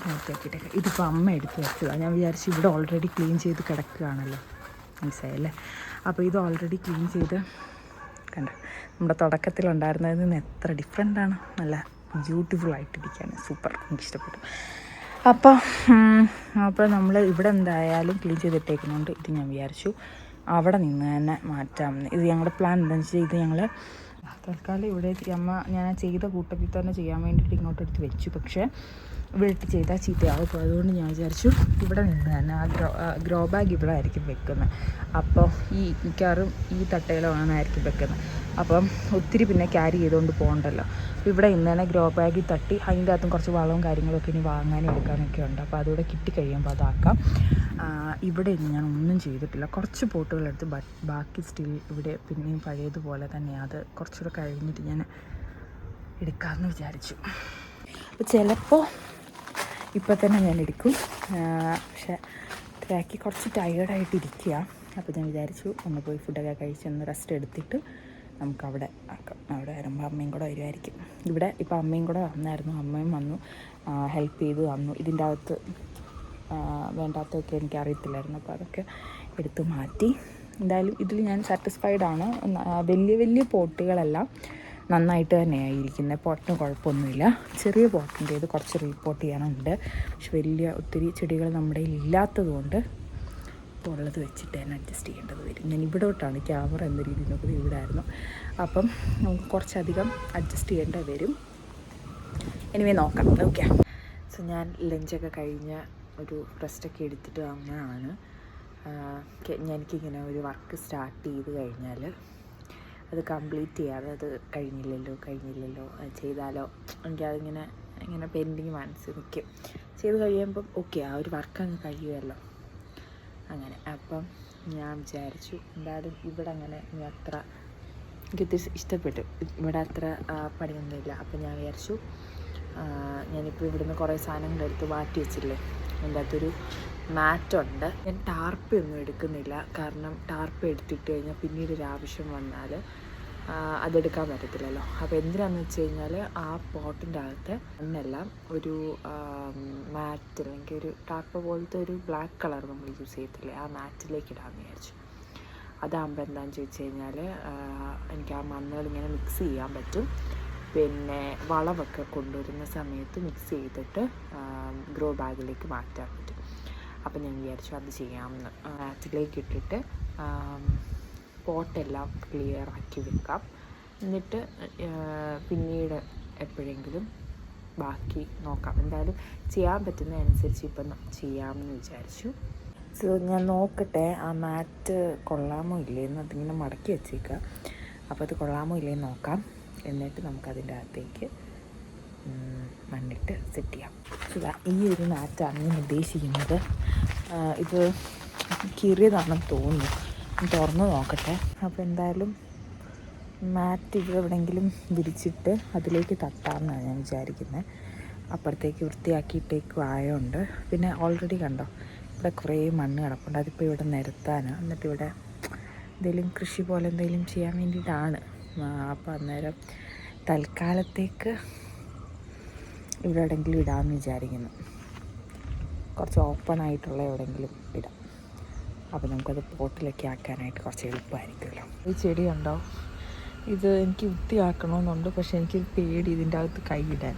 നോക്കിയാക്കിയിട്ടൊക്കെ ഇതിപ്പോൾ അമ്മ എടുത്ത് വെച്ചതാണ്. ഞാൻ വിചാരിച്ചു ഇവിടെ ഓൾറെഡി ക്ലീൻ ചെയ്ത് കിടക്കുകയാണല്ലോ, മനസ്സിലായല്ലേ. അപ്പോൾ ഇത് ഓൾറെഡി ക്ലീൻ ചെയ്ത് കണ്ട നമ്മുടെ തുടക്കത്തിലുണ്ടായിരുന്നതിൽ നിന്ന് എത്ര ഡിഫറെൻ്റാണ്. നല്ല ബ്യൂട്ടിഫുൾ ആയിട്ടിരിക്കുകയാണ്. സൂപ്പർ, എനിക്കിഷ്ടപ്പെട്ടു. അപ്പോൾ നമ്മൾ ഇവിടെ എന്തായാലും ക്ലീൻ ചെയ്തിട്ടേക്കുന്നുണ്ട്. ഇത് ഞാൻ വിചാരിച്ചു അവിടെ നിന്ന് തന്നെ മാറ്റാം. ഇത് ഞങ്ങളുടെ പ്ലാൻ എന്താണെന്ന് വെച്ചാൽ ഇത് ഞങ്ങൾ തൽക്കാലം ഇവിടെ അമ്മ ഞാൻ ചെയ്ത കൂട്ടത്തിൽ തന്നെ ചെയ്യാൻ വേണ്ടിയിട്ട് ഇങ്ങോട്ട് എടുത്ത് വെച്ചു. പക്ഷേ ഇവിടെ ഇട്ട് ചെയ്താൽ ചീത്തയാവും. അപ്പോൾ അതുകൊണ്ട് ഞാൻ വിചാരിച്ചു ഇവിടെ നിന്ന് തന്നെ ഗ്രോ ബാഗ് ഇവിടെ ആയിരിക്കും വെക്കുന്നത്. അപ്പോൾ ഈ മിക്കവാറും ഈ തട്ടയിലായിരിക്കും വെക്കുന്നത്. അപ്പം ഒത്തിരി പിന്നെ ക്യാരി ചെയ്തുകൊണ്ട് പോകണ്ടല്ലോ. അപ്പോൾ ഇവിടെ ഇന്ന് തന്നെ ഗ്രോ ബാഗിൽ തട്ടി അതിൻ്റെ അകത്തും കുറച്ച് വളവും കാര്യങ്ങളൊക്കെ ഇനി വാങ്ങാനും എടുക്കാനൊക്കെ ഉണ്ട്. അപ്പോൾ അതുകൂടെ കിട്ടിക്കഴിയുമ്പോൾ അതാക്കാം. ഇവിടെ ഇന്ന് ഞാൻ ഒന്നും ചെയ്തിട്ടില്ല. കുറച്ച് പോട്ടുകളെടുത്ത് ബാക്കി സ്റ്റിൽ ഇവിടെ പിന്നെയും പഴയതുപോലെ തന്നെ അത് കുറച്ചുകൂടെ കഴിഞ്ഞിട്ട് ഞാൻ എടുക്കാമെന്ന് വിചാരിച്ചു. അപ്പോൾ ചിലപ്പോൾ ഇപ്പോൾ തന്നെ ഞാൻ എടുക്കും. പക്ഷേ ഇത്രയാക്കി കുറച്ച് ടയേർഡായിട്ടിരിക്കുക. അപ്പോൾ ഞാൻ വിചാരിച്ചു ഒന്ന് പോയി ഫുഡൊക്കെ കഴിച്ച് ഒന്ന് റെസ്റ്റ് എടുത്തിട്ട് നമുക്കവിടെ ആക്കാം. അവിടെ വരുമ്പോൾ അമ്മയും കൂടെ വരുമായിരിക്കും. ഇവിടെ ഇപ്പോൾ അമ്മയും കൂടെ വന്നായിരുന്നു. അമ്മയും വന്നു ഹെൽപ്പ് ചെയ്ത് തന്നു. ഇതിൻ്റെ അകത്ത് വേണ്ടാത്തതൊക്കെ എനിക്കറിയത്തില്ലായിരുന്നു. അപ്പോൾ അതൊക്കെ എടുത്ത് മാറ്റി. എന്തായാലും ഇതിൽ ഞാൻ സാറ്റിസ്ഫൈഡ് ആണ്. വലിയ വലിയ പോട്ടുകളെല്ലാം നന്നായിട്ട് തന്നെയാണ് ഇരിക്കുന്നത്. പോട്ടിന് കുഴപ്പമൊന്നുമില്ല. ചെറിയ പോട്ടിൻ്റെ ഇത് കുറച്ച് റീപോർട്ട് ചെയ്യാനുണ്ട്. പക്ഷെ ഒത്തിരി ചെടികൾ നമ്മുടെ ഇല്ലാത്തത് കൊണ്ട് ഇപ്പോൾ ഉള്ളത് വെച്ചിട്ട് തന്നെ അഡ്ജസ്റ്റ് ചെയ്യേണ്ടത് വരും. ഞാൻ ഇവിടോട്ടാണ് ക്യാമറ എന്ന രീതിയിൽ നോക്കുന്നത്, ഇവിടെ ആയിരുന്നു. അപ്പം നമുക്ക് കുറച്ചധികം അഡ്ജസ്റ്റ് ചെയ്യേണ്ടി വരും. എനിവേ നോക്കാം. ഓക്കെ. സോ ഞാൻ ലഞ്ചൊക്കെ കഴിഞ്ഞ ഒരു റെസ്റ്റൊക്കെ എടുത്തിട്ട് അങ്ങനെയാണ് എനിക്കിങ്ങനെ ഒരു വർക്ക് സ്റ്റാർട്ട് ചെയ്ത് കഴിഞ്ഞാൽ അത് കംപ്ലീറ്റ് ചെയ്യാതെ അത് കഴിഞ്ഞില്ലല്ലോ അത് ചെയ്താലോ എനിക്കതിങ്ങനെ പെൻഡിങ് മനസ്സിൽ നിൽക്കും. ചെയ്ത് കഴിയുമ്പം ഓക്കെ ആ ഒരു വർക്ക് അങ്ങ് കഴിയുമല്ലോ അങ്ങനെ. അപ്പം ഞാൻ വിചാരിച്ചു എന്തായാലും ഇവിടെ അങ്ങനെ എനിക്കൊത്തിരി ഇഷ്ടപ്പെട്ടു. ഇവിടെ അത്ര പണിയൊന്നുമില്ല. അപ്പം ഞാൻ വിചാരിച്ചു ഞാനിപ്പോൾ ഇവിടുന്ന് കുറേ സാധനങ്ങളെടുത്ത് മാറ്റി വെച്ചില്ലേ, എൻ്റെ അകത്തൊരു മാറ്റുണ്ട്. ഞാൻ ടാർപ്പൊന്നും എടുക്കുന്നില്ല. കാരണം ടാർപ്പ് എടുത്തിട്ട് കഴിഞ്ഞാൽ പിന്നീട് ഒരു ആവശ്യം വന്നാൽ അതെടുക്കാൻ പറ്റത്തില്ലല്ലോ. അപ്പോൾ എന്തിനാണെന്ന് വെച്ച് കഴിഞ്ഞാൽ ആ പോട്ടിൻ്റെ അകത്ത് മണ്ണെല്ലാം ഒരു മാറ്റ് അല്ലെങ്കിൽ ഒരു ടാർപ്പ് പോലത്തെ ഒരു ബ്ലാക്ക് കളർ നമ്മൾ യൂസ് ചെയ്യത്തില്ലേ, ആ മാറ്റിലേക്ക് ഇടാമെന്ന് വിചാരിച്ചു. അതാകുമ്പോൾ എന്താണെന്ന് ചോദിച്ചു കഴിഞ്ഞാൽ എനിക്ക് ആ മണ്ണുകൾ ഇങ്ങനെ മിക്സ് ചെയ്യാൻ പറ്റും. പിന്നെ വളമൊക്കെ കൊണ്ടുവരുന്ന സമയത്ത് മിക്സ് ചെയ്തിട്ട് ഗ്രോ ബാഗിലേക്ക് മാറ്റാൻ പറ്റും. അപ്പം ഞാൻ വിചാരിച്ചു അത് ചെയ്യാമെന്ന്. മാറ്റിലേക്ക് ഇട്ടിട്ട് പോട്ടെല്ലാം ക്ലിയർ ആക്കി വെക്കാം. എന്നിട്ട് പിന്നീട് എപ്പോഴെങ്കിലും ബാക്കി നോക്കാം. എന്തായാലും ചെയ്യാൻ പറ്റുന്നതനുസരിച്ച് ഇപ്പം ചെയ്യാമെന്ന് വിചാരിച്ചു. സോ ഞാൻ നോക്കട്ടെ ആ മാറ്റ് കൊള്ളാമോ ഇല്ലേന്ന്. അതിങ്ങനെ മടക്കി വെച്ചേക്കാം. അപ്പോൾ അത് കൊള്ളാമോ ഇല്ലേന്ന് നോക്കാം. എന്നിട്ട് നമുക്കതിൻ്റെ അകത്തേക്ക് മണ്ണിട്ട് സെറ്റ് ചെയ്യാം. ഈ ഒരു മാറ്റാണ് ഞാൻ ഉദ്ദേശിക്കുന്നത്. ഇത് കീറിയതാണെന്ന് തോന്നുന്നു. തുറന്ന് നോക്കട്ടെ. അപ്പോൾ എന്തായാലും മാറ്റ് ഇവിടെ എവിടെയെങ്കിലും വിരിച്ചിട്ട് അതിലേക്ക് തട്ടാമെന്നാണ് ഞാൻ വിചാരിക്കുന്നത്. അപ്പുറത്തേക്ക് വൃത്തിയാക്കിയിട്ടേക്കും ആയതുകൊണ്ട്. പിന്നെ ഓൾറെഡി കണ്ടോ ഇവിടെ കുറേ മണ്ണ് കിടപ്പുണ്ട്. അതിപ്പോൾ ഇവിടെ നിരത്താനാണ്. എന്നിട്ട് ഇവിടെ എന്തെങ്കിലും കൃഷി പോലെ എന്തെങ്കിലും ചെയ്യാൻ വേണ്ടിയിട്ടാണ്. അപ്പോൾ അന്നേരം തൽക്കാലത്തേക്ക് ഇവിടെ എവിടെയെങ്കിലും ഇടാമെന്ന് വിചാരിക്കുന്നു. കുറച്ച് ഓപ്പൺ ആയിട്ടുള്ള എവിടെയെങ്കിലും ഇടാം. അപ്പോൾ നമുക്കത് പോട്ടിലൊക്കെ ആക്കാനായിട്ട് കുറച്ച് എളുപ്പമായിരിക്കുമല്ലോ. ഈ ചെടി ഉണ്ടോ, ഇത് എനിക്ക് വൃത്തിയാക്കണമെന്നുണ്ട്. പക്ഷെ എനിക്ക് പേടി ഇതിൻ്റെ അകത്ത് കൈയിടാൻ.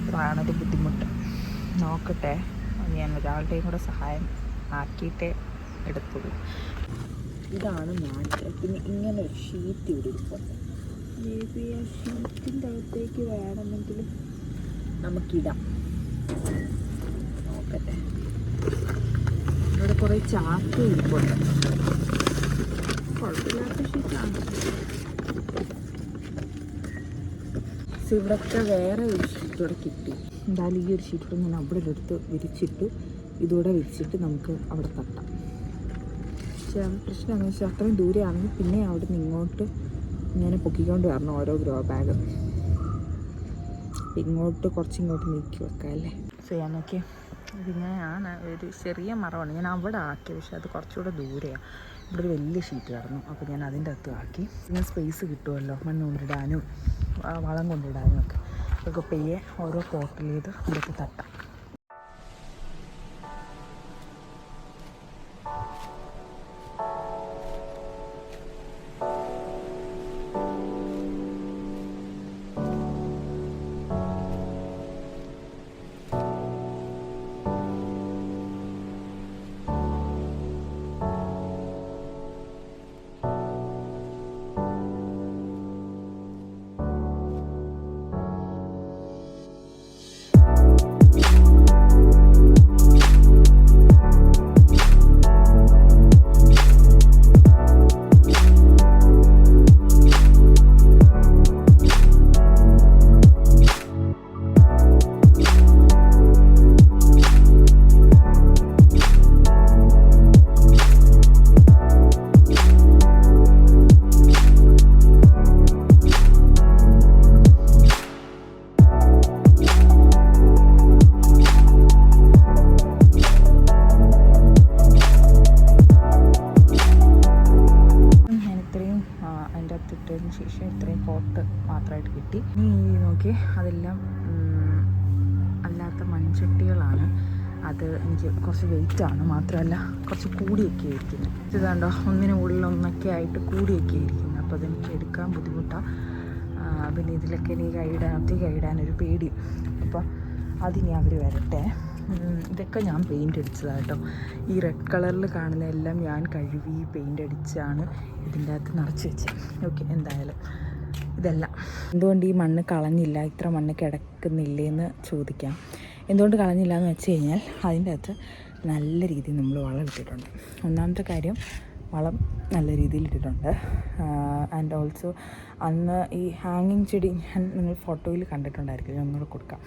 അതാണൊരു ബുദ്ധിമുട്ട്. നോക്കട്ടെ, ഞാൻ ഒരാളുടെയും കൂടെ സഹായം ആക്കിയിട്ടേ എടുത്തുള്ളൂ. ഇതാണ് മാറ്റ്. പിന്നെ ഇങ്ങനെ ഒരു ഷീറ്റ് ഇവിടെ ഇരിപ്പുണ്ട്. മേ ബി ആ ഷീറ്റിൻ്റെ അകത്തേക്ക് വേണമെങ്കിൽ നമുക്കിടാം. നോക്കട്ടെ. ഇവിടെ കുറേ ചാക്ക് ഇരിപ്പുണ്ട്. കുഴപ്പമില്ലാത്ത ഷീറ്റാണ്. ഇവിടത്തെ വേറെ ഒരു ഷീറ്റ് ഇവിടെ കിട്ടി. എന്തായാലും ഈ ഒരു ഷീറ്റ് ഞാൻ അവിടെ എടുത്ത് വിരിച്ചിട്ട് ഇതൂടെ വിരിച്ചിട്ട് നമുക്ക് അവിടെ തട്ടാം. പക്ഷേ പ്രശ്നം എന്ന് വെച്ചാൽ അത്രയും ദൂരെയാണെങ്കിൽ പിന്നെ അവിടെ നിന്ന് ഇങ്ങോട്ട് ഇങ്ങനെ പൊക്കിക്കൊണ്ട് വരണം ഓരോ ഗ്രോ ബാഗ്. ഇങ്ങോട്ട് കുറച്ചിങ്ങോട്ട് നീക്കി വെക്കാം അല്ലേ. ചെയ്യാൻ നോക്കിയേ. ഇതിങ്ങനെയാണ്. ഒരു ചെറിയ മരമാണ് ഞാൻ അവിടെ ആക്കിയത്, പക്ഷെ അത് കുറച്ചുകൂടെ ദൂരെയാണ്. ഇവിടെ ഒരു വലിയ ഷീറ്റ് കിടന്നു. അപ്പോൾ ഞാൻ അതിൻ്റെ അകത്ത് ആക്കി. ഇങ്ങനെ സ്പേസ് കിട്ടുമല്ലോ മണ്ണ് കൊണ്ടിടാനും വളം കൊണ്ടിടാനും ഒക്കെ. അതൊക്കെ പെയ്യെ ഓരോ പോട്ടിൽ ചെയ്ത് ഇതൊക്കെ തട്ടാം. ഇട്ടതിന് ശേഷം ഇത്രയും പോട്ട് മാത്രമായിട്ട് കിട്ടി. ഇനി നോക്കി അതെല്ലാം അല്ലാത്ത മൺചട്ടികളാണ്. അത് എനിക്ക് കുറച്ച് വെയിറ്റാണ്, മാത്രമല്ല കുറച്ച് കൂടിയൊക്കെ ഇരിക്കുന്നത്. ഇതാണ്ടോ ഒന്നിന് ഉള്ളിൽ ഒന്നൊക്കെ ആയിട്ട് കൂടിയൊക്കെ ഇരിക്കുന്നത്. അപ്പോൾ അതെനിക്ക് എടുക്കാൻ ബുദ്ധിമുട്ടാണ്. പിന്നെ ഇതിലൊക്കെ എനിക്ക് കൈയിടാനൊരു പേടി. അപ്പോൾ അതിനി അവർ വരട്ടെ. ഇതൊക്കെ ഞാൻ പെയിൻ്റ് അടിച്ചതാണ് കേട്ടോ. ഈ റെഡ് കളറിൽ കാണുന്ന എല്ലാം ഞാൻ കഴുകി പെയിൻ്റ് അടിച്ചാണ് ഇതിൻ്റെ അകത്ത് നിറച്ച് വെച്ചത്. ഓക്കെ, എന്തായാലും ഇതെല്ലാം എന്തുകൊണ്ട് ഈ മണ്ണ് കളഞ്ഞില്ല, ഇത്ര മണ്ണ് കിടക്കുന്നില്ലേന്ന് ചോദിക്കാം. എന്തുകൊണ്ട് കളഞ്ഞില്ല എന്ന് വെച്ച് കഴിഞ്ഞാൽ അതിൻ്റെ അകത്ത് നല്ല രീതിയിൽ നമ്മൾ വളം ഇട്ടിട്ടുണ്ട്. ഒന്നാമത്തെ കാര്യം, വളം നല്ല രീതിയിൽ ഇട്ടിട്ടുണ്ട്. ആൻഡ് ഓൾസോ അന്ന് ഈ ഹാങ്ങിങ് ചെടി ഞാൻ നിങ്ങൾ ഫോട്ടോയിൽ കണ്ടിട്ടുണ്ടായിരിക്കും, ഒന്നുകൂടെ കൊടുക്കാം.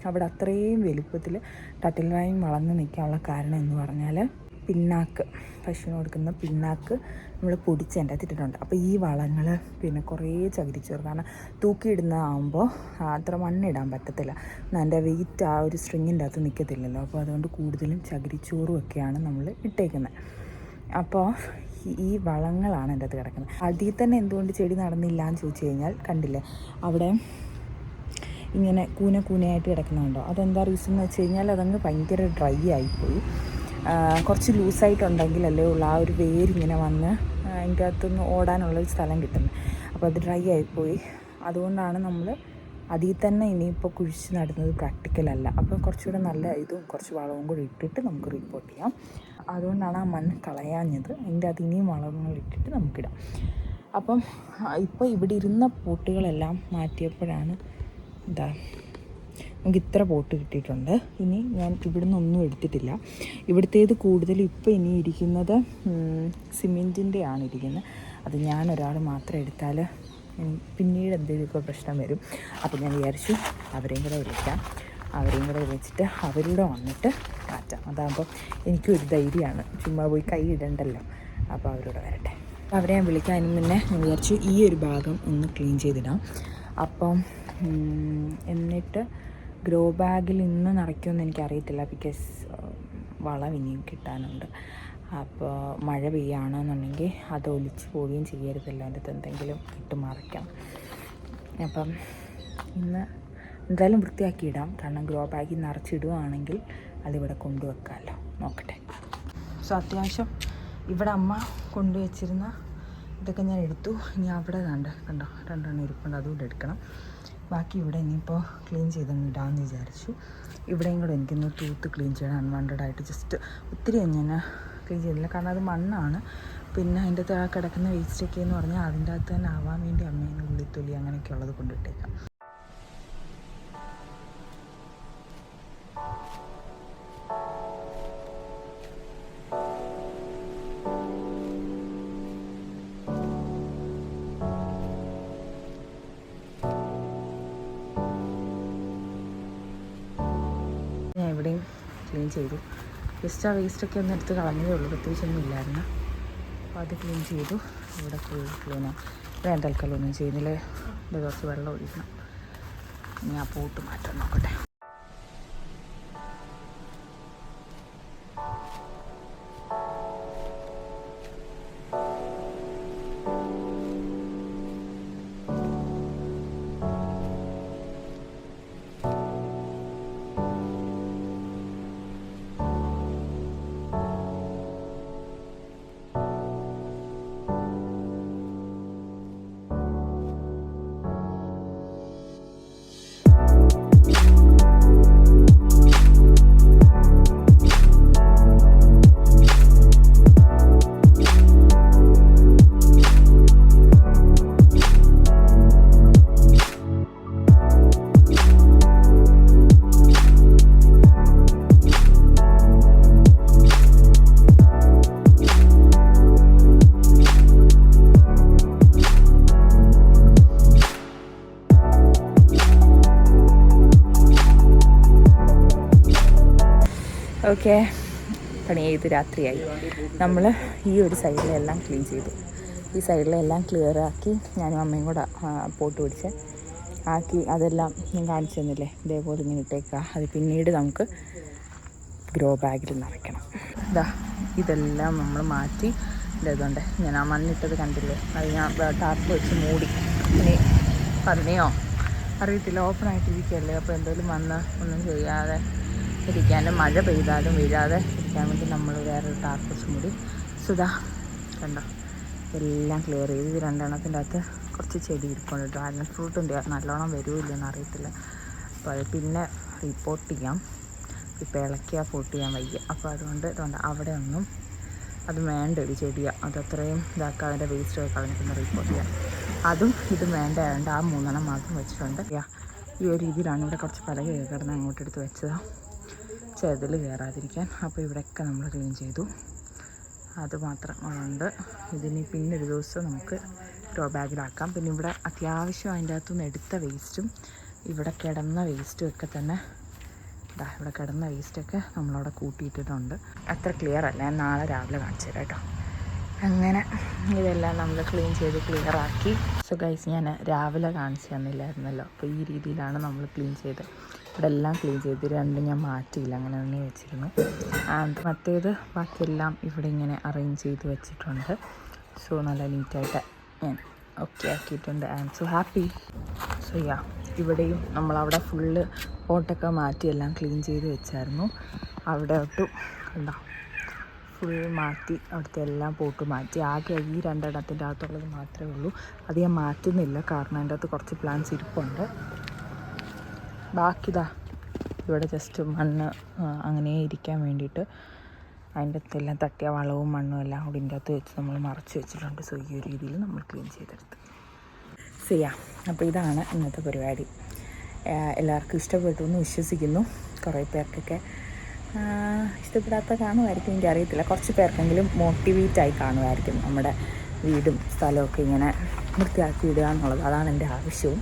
അവിടെ അത്രയും വലുപ്പത്തിൽ ടട്ടിൽ വൈൻ വളർന്ന് നിൽക്കാനുള്ള കാരണം എന്ന് പറഞ്ഞാൽ പിണ്ണാക്ക്, പശുവിന് കൊടുക്കുന്ന പിണ്ണാക്ക് നമ്മൾ പൊടിച്ച് എൻ്റെ അകത്തിട്ടിട്ടുണ്ട്. അപ്പോൾ ഈ വളങ്ങൾ പിന്നെ കുറേ ചകിരിച്ചോറ്, കാരണം തൂക്കിയിടുന്നതാകുമ്പോൾ അത്ര മണ്ണിടാൻ പറ്റത്തില്ല, എൻ്റെ വെയിറ്റ് ആ ഒരു സ്ട്രിങ്ങിൻ്റെ അകത്ത് നിൽക്കത്തില്ലല്ലോ. അപ്പോൾ അതുകൊണ്ട് കൂടുതലും ചകിരിച്ചോറും ഒക്കെയാണ് നമ്മൾ ഇട്ടേക്കുന്നത്. അപ്പോൾ ഈ വളങ്ങളാണ് എൻ്റെ അകത്ത് കിടക്കുന്നത്. അതിൽ തന്നെ എന്തുകൊണ്ട് ചെടി നടന്നില്ല എന്ന് ചോദിച്ചു കഴിഞ്ഞാൽ, കണ്ടില്ലേ അവിടെ ഇങ്ങനെ കൂനയായിട്ട് കിടക്കുന്നുണ്ടോ? അതെന്താ റീസൺ എന്ന് വെച്ച് കഴിഞ്ഞാൽ അതങ്ങ് ഭയങ്കര ഡ്രൈ ആയിപ്പോയി. കുറച്ച് ലൂസായിട്ടുണ്ടെങ്കിലല്ലേ ഉള്ളൂ ആ ഒരു വേരിങ്ങനെ വന്ന് അതിൻ്റെ അകത്തുനിന്ന് ഓടാനുള്ളൊരു സ്ഥലം കിട്ടുന്നത്. അപ്പോൾ അത് ഡ്രൈ ആയിപ്പോയി. അതുകൊണ്ടാണ് നമ്മൾ അതിൽ തന്നെ ഇനിയിപ്പോൾ കുഴിച്ച് നടുന്നത് പ്രാക്ടിക്കലല്ല. അപ്പോൾ കുറച്ചുകൂടെ നല്ല ഇതും കുറച്ച് വളവും കൂടി ഇട്ടിട്ട് നമുക്ക് റിപ്പോർട്ട് ചെയ്യാം. അതുകൊണ്ടാണ് ആ മണ്ണ് കളയാഞ്ഞത്. അതിൻ്റെ അത് ഇനിയും വളങ്ങൾ ഇട്ടിട്ട് നമുക്കിടാം. അപ്പം ഇപ്പോൾ ഇവിടെ ഇരുന്ന പോട്ടുകളെല്ലാം മാറ്റിയപ്പോഴാണ് നമുക്ക് ഇത്ര പോട്ട് കിട്ടിയിട്ടുണ്ട്. ഇനി ഞാൻ ഇവിടുന്ന് ഒന്നും എടുത്തിട്ടില്ല. ഇവിടുത്തേത് കൂടുതൽ ഇപ്പോൾ ഇനി ഇരിക്കുന്നത് സിമെൻറ്റിൻ്റെ ആണ് ഇരിക്കുന്നത്. അത് ഞാൻ ഒരാൾ മാത്രം എടുത്താൽ പിന്നീട് എന്തെങ്കിലുമൊക്കെ പ്രശ്നം വരും. അപ്പോൾ ഞാൻ വിചാരിച്ചു അവരെയും കൂടെ വിളിക്കാം. അവരെയും കൂടെ വിളിച്ചിട്ട് അവരോട് വന്നിട്ട് മാറ്റാം. അതാകുമ്പോൾ എനിക്കൊരു ധൈര്യമാണ്, ചുമ്മാ പോയി കൈ ഇടണ്ടല്ലോ. അപ്പോൾ അവരോട് വരട്ടെ. അവരെ ഞാൻ വിളിക്കാൻ അതിന് മുന്നേ ഞാൻ വിചാരിച്ചു ഈ ഒരു ഭാഗം ഒന്ന് ക്ലീൻ ചെയ്തിടാം. അപ്പം എന്നിട്ട് ഗ്രോ ബാഗിൽ ഇന്ന് നിറയ്ക്കുമെന്ന് എനിക്കറിയത്തില്ല, ബിക്കോസ് വളം ഇനിയും കിട്ടാനുണ്ട്. അപ്പോൾ മഴ പെയ്യുകയാണെന്നുണ്ടെങ്കിൽ അത് ഒലിച്ച് പോവുകയും ചെയ്യരുതല്ലോ, അതിൻ്റെ അകത്ത് എന്തെങ്കിലും ഇട്ട് മറയ്ക്കണം. അപ്പം ഇന്ന് എന്തായാലും വൃത്തിയാക്കിയിടാം, കാരണം ഗ്രോ ബാഗിൽ നിറച്ചിടുകയാണെങ്കിൽ അതിവിടെ കൊണ്ടുവെക്കാമല്ലോ. നോക്കട്ടെ. സോ അത്യാവശ്യം ഇവിടെ അമ്മ കൊണ്ടുവച്ചിരുന്ന ഇതൊക്കെ ഞാൻ എടുത്തു. ഇനി അവിടെ കണ്ടോ രണ്ടെണ്ണം ഇരിപ്പുണ്ട്, അതുകൂടെ എടുക്കണം. ബാക്കി ഇവിടെ ഇനിയിപ്പോൾ ക്ലീൻ ചെയ്തൊന്ന് ഇടാമെന്ന് വിചാരിച്ചു. ഇവിടെയും കൂടെ എനിക്കൊന്ന് തൂത്ത് ക്ലീൻ ചെയ്യണം. അൺവാണ്ടഡായിട്ട് ജസ്റ്റ് ഒത്തിരി ഞാൻ ക്ലീൻ ചെയ്തില്ല, കാരണം അത് മണ്ണാണ്. പിന്നെ അതിൻ്റെ അകത്ത് ആ കിടക്കുന്ന വേസ്റ്റൊക്കെ എന്ന് പറഞ്ഞാൽ അതിൻ്റെ അകത്ത് തന്നെ ആവാൻ വേണ്ടി അമ്മേനെ ഉള്ളിത്തൊലി അങ്ങനെയൊക്കെ ഉള്ളത് കൊണ്ടിട്ടേക്കാം. ഞാൻ ഇവിടെയും ക്ലീൻ ചെയ്തു. ജസ്റ്റ് ആ വേസ്റ്റൊക്കെ ഒന്ന് എടുത്ത് കളഞ്ഞതേ ഉള്ളൂ, പ്രത്യേകിച്ചൊന്നും ഇല്ലായിരുന്നു. അപ്പോൾ അത് ക്ലീൻ ചെയ്തു. ഇവിടെ ഫുൾ ക്ലീനാണ്. വേണ്ട തൽക്കാലമൊന്നും ചെയ്യുന്നില്ല. ഇവിടെ കുറച്ച് വെള്ളം ഒഴിക്കണം. ഇനി ആ പോട്ട് മാറ്റാൻ നോക്കട്ടെ. ഓക്കെ, പണി ചെയ്ത് രാത്രിയായി. നമ്മൾ ഈ ഒരു സൈഡിലെല്ലാം ക്ലീൻ ചെയ്തു. ഈ സൈഡിലെല്ലാം ക്ലിയർ ആക്കി ഞാനും അമ്മയും കൂടെ പോട്ട് പിടിച്ച് ആക്കി. അതെല്ലാം ഞാൻ കാണിച്ചു തന്നില്ലേ, ഇതേപോലെ ഇങ്ങനെ ഇട്ടേക്കുക. അത് പിന്നീട് നമുക്ക് ഗ്രോ ബാഗിൽ നിറയ്ക്കണം. ഇതെല്ലാം നമ്മൾ മാറ്റി ഇതുകൊണ്ട് ഞാൻ ആ മണ്ണിട്ടത് കണ്ടില്ലേ, അത് ഞാൻ ടാപ്പ് വെച്ച് മൂടി. ഇനി പന്നിയോ അറിയത്തില്ല, ഓപ്പൺ ആയിട്ടിരിക്കുകയല്ലേ, അപ്പോൾ എന്തെങ്കിലും വന്ന് ഒന്നും ചെയ്യാതെ ഇരിക്കാനും മഴ പെയ്താലും വീഴാതെ ഇരിക്കാൻ വേണ്ടി നമ്മൾ വേറൊരു ടാർക്ക് വെച്ച് മൂടി. സുധാ കണ്ടോ, എല്ലാം ക്ലിയർ ചെയ്ത്. ഇത് രണ്ടെണ്ണത്തിൻ്റെ അകത്ത് കുറച്ച് ചെടി ഇരിപ്പുണ്ട്. ഡ്രാഗൺ ഫ്രൂട്ടിൻ്റെ നല്ലോണം വരുമില്ലെന്ന് അറിയത്തില്ല. അപ്പോൾ അത് പിന്നെ റിപ്പോർട്ട് ചെയ്യാം. ഇപ്പോൾ ഇളക്കിയാൽ പോട്ട് ചെയ്യാൻ വയ്യ. അപ്പോൾ അതുകൊണ്ട് അവിടെ ഒന്നും അത് വേണ്ട ഒരു ചെടിയാണ്. അതത്രയും ഇതാക്കുക, അതിൻ്റെ വേസ്റ്റ് കളഞ്ഞിട്ട് റിപ്പോർട്ട് ചെയ്യാം. അതും ഇതും വേണ്ട ആ 3 മാത്രം വെച്ചിട്ടുണ്ട്. ഈ ഒരു രീതിയിലാണ് ഇവിടെ കുറച്ച് പലക കിടന്ന് അങ്ങോട്ട് എടുത്ത് വെച്ചത്, ചെതിൽ കയറാതിരിക്കാൻ. അപ്പോൾ ഇവിടെയൊക്കെ നമ്മൾ ക്ലീൻ ചെയ്തു. അത് മാത്രം ഉണ്ട്. ഇതിന് പിന്നൊരു ദിവസം നമുക്ക് ഗ്രോ ബാഗിലാക്കാം. പിന്നെ ഇവിടെ അത്യാവശ്യം അതിൻ്റെ അകത്തുനിന്ന് എടുത്ത വേസ്റ്റും ഇവിടെ കിടന്ന വേസ്റ്റും ഒക്കെ തന്നെ ഇവിടെ കിടന്ന വേസ്റ്റൊക്കെ നമ്മളവിടെ കൂട്ടിയിട്ടിട്ടുണ്ട്. അത്ര ക്ലിയർ അല്ല, ഞാൻ നാളെ രാവിലെ കാണിച്ചു തരാം കേട്ടോ. അങ്ങനെ ഇതെല്ലാം നമ്മൾ ക്ലീൻ ചെയ്ത് ക്ലിയറാക്കി. സോ ഗൈസ്, ഞാൻ രാവിലെ കാണിച്ചു തന്നില്ലായിരുന്നല്ലോ. അപ്പോൾ ഈ രീതിയിലാണ് നമ്മൾ ക്ലീൻ ചെയ്ത് ഇവിടെ എല്ലാം ക്ലീൻ ചെയ്ത്. രണ്ടും ഞാൻ മാറ്റിയില്ല, അങ്ങനെ തന്നെ വെച്ചിരുന്നു. മറ്റേത് ബാക്കിയെല്ലാം ഇവിടെ ഇങ്ങനെ അറേഞ്ച് ചെയ്ത് വെച്ചിട്ടുണ്ട്. സോ നല്ല നീറ്റായിട്ട് ഞാൻ ഓക്കെ ആക്കിയിട്ടുണ്ട്. I am so happy. So ഇവിടെയും നമ്മളവിടെ ഫുള്ള് പോട്ടൊക്കെ മാറ്റി എല്ലാം ക്ലീൻ ചെയ്ത് വെച്ചായിരുന്നു. അവിടെ ഒട്ടും എന്താ ഫുൾ മാറ്റി, അവിടുത്തെ എല്ലാം പോട്ട് മാറ്റി. ആകെ ഈ 2 എണ്ണത്തിൻ്റെ അകത്തുള്ളത് മാത്രമേ ഉള്ളൂ. അത് ഞാൻ മാറ്റുന്നില്ല, കാരണം അതിൻ്റെ അകത്ത് കുറച്ച് പ്ലാന്റ്സ് ഇരിപ്പുണ്ട്. ബാക്കിതാ ഇവിടെ ജസ്റ്റ് മണ്ണ് അങ്ങനെ ഇരിക്കാൻ വേണ്ടിയിട്ട് അതിൻ്റെ അകത്തെല്ലാം തട്ടിയ വളവും മണ്ണും എല്ലാം കൂടി ഇതിൻ്റെ അകത്ത് വെച്ച് നമ്മൾ മറച്ച് വെച്ചിട്ടുണ്ട്. സോ ഈ ഒരു രീതിയിൽ നമ്മൾ ക്ലീൻ ചെയ്തെടുത്ത് അപ്പോൾ ഇതാണ് ഇന്നത്തെ പരിപാടി. എല്ലാവർക്കും ഇഷ്ടപ്പെട്ടു എന്ന് വിശ്വസിക്കുന്നു. കുറേ പേർക്കൊക്കെ ഇഷ്ടപ്പെടാത്ത കാണുമായിരിക്കും, എനിക്കറിയത്തില്ല. കുറച്ച് പേർക്കെങ്കിലും മോട്ടിവേറ്റായി കാണുമായിരിക്കും നമ്മുടെ വീടും സ്ഥലമൊക്കെ ഇങ്ങനെ വൃത്തിയാക്കി ഇടുക എന്നുള്ളത്. അതാണ് എൻ്റെ ആവശ്യവും.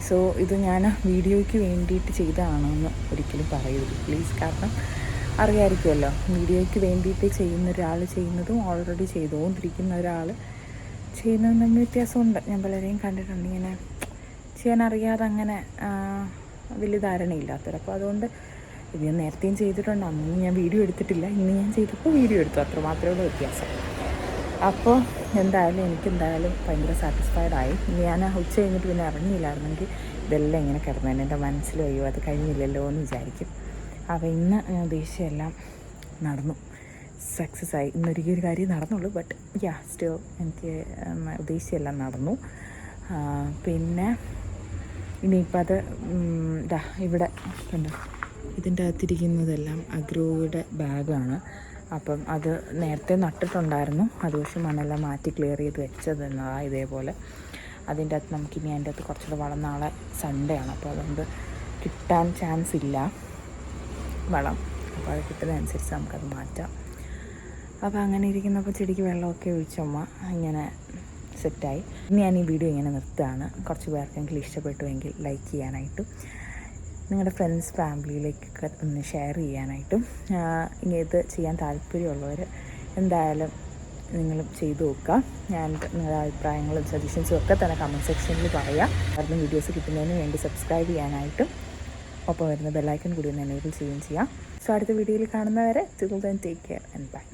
സോ ഇത് ഞാൻ വീഡിയോയ്ക്ക് വേണ്ടിയിട്ട് ചെയ്തതാണെന്ന് ഒരിക്കലും പറയരുത് പ്ലീസ്. കാരണം അറിയാമായിരിക്കുമല്ലോ, വീഡിയോയ്ക്ക് വേണ്ടിയിട്ട് ചെയ്യുന്ന ഒരാൾ ചെയ്യുന്നതും ഓൾറെഡി ചെയ്തുകൊണ്ടിരിക്കുന്ന ഒരാൾ ചെയ്യുന്നതും തമ്മിൽ വ്യത്യാസമുണ്ട്. ഞാൻ പലരെയും കണ്ടിട്ടുണ്ട് ഇങ്ങനെ ചെയ്യാൻ അറിയാതെ അങ്ങനെ വലിയ ധാരണയില്ലാത്തവർ. അപ്പോൾ അതുകൊണ്ട് ഇത് ഞാൻ നേരത്തെയും ചെയ്തിട്ടുണ്ട്. അന്ന് ഞാൻ വീഡിയോ എടുത്തിട്ടില്ല, ഇന്ന് ഞാൻ ചെയ്തപ്പോൾ വീഡിയോ എടുത്തു, അത്ര മാത്രമേ ഉള്ളൂ വ്യത്യാസം. അപ്പോൾ എനിക്കെന്തായാലും ഭയങ്കര സാറ്റിസ്ഫൈഡായി. ഞാൻ ഉച്ച കഴിഞ്ഞിട്ട് പിന്നെ ഇറങ്ങിയില്ലായിരുന്നെങ്കിൽ ഇതെല്ലാം ഇങ്ങനെ കിടന്നേനെ. എൻ്റെ മനസ്സിൽ അയ്യോ അത് കഴിഞ്ഞില്ലല്ലോ എന്ന് വിചാരിക്കും. അപ്പോൾ ഇന്ന് ഞാൻ ഉദ്ദേശിച്ചെല്ലാം നടന്നു, സക്സസ് ആയി. ഇന്നൊരു കാര്യം നടന്നുള്ളൂ, ബട്ട് സ്റ്റിൽ എനിക്ക് ഉദ്ദേശിച്ചെല്ലാം നടന്നു. പിന്നെ ഇനിയിപ്പോൾ അത് ഇവിടെ കണ്ടോ, ഇതിൻ്റെ അകത്തിരിക്കുന്നതെല്ലാം അഗ്രോയുടെ ബാഗാണ്. അപ്പം അത് നേരത്തെ നട്ടിട്ടുണ്ടായിരുന്നു, അത് പക്ഷേ മണ്ണെല്ലാം മാറ്റി ക്ലിയർ ചെയ്ത് വെച്ചതെന്നതാണ് ഇതേപോലെ. അതിൻ്റെ അകത്ത് നമുക്കിനി അതിൻ്റെ അകത്ത് കുറച്ചുകൂടെ വളം, നാളെ സൺഡേ ആണ്, അപ്പോൾ അതുകൊണ്ട് കിട്ടാൻ ചാൻസ് ഇല്ല വളം. അപ്പോൾ അത് കിട്ടുന്നതനുസരിച്ച് നമുക്കത് മാറ്റാം. അപ്പോൾ അങ്ങനെ ഇരിക്കുന്നപ്പോൾ ചെടിക്ക് വെള്ളമൊക്കെ ഒഴിച്ചമ്മ ഇങ്ങനെ സെറ്റായി. ഇനി ഞാൻ ഈ വീഡിയോ ഇങ്ങനെ നിർത്തുകയാണ്. കുറച്ച് പേർക്കെങ്കിലും ഇഷ്ടപ്പെട്ടുവെങ്കിൽ ലൈക്ക് ചെയ്യാനായിട്ടും നിങ്ങളുടെ ഫ്രണ്ട്സ് ഫാമിലിയിലേക്കൊക്കെ ഒന്ന് ഷെയർ ചെയ്യാനായിട്ടും, ഇങ്ങനെ ഇത് ചെയ്യാൻ താല്പര്യമുള്ളവർ എന്തായാലും നിങ്ങളും ചെയ്തു നോക്കുക. ഞാൻ നിങ്ങളുടെ അഭിപ്രായങ്ങളും സജഷൻസും ഒക്കെ തന്നെ കമൻറ്റ് സെക്ഷനിൽ പറയാം. അതിന് വീഡിയോസ് കിട്ടുന്നതിന് വേണ്ടി സബ്സ്ക്രൈബ് ചെയ്യാനായിട്ടും ഒപ്പം വരുന്ന ബെല്ലൈക്കൺ കൂടി ഒന്ന് എനേബിൾ ചെയ്യുകയും ചെയ്യാം. സോ അടുത്ത വീഡിയോയിൽ കാണുന്നവരെ till then take care and by.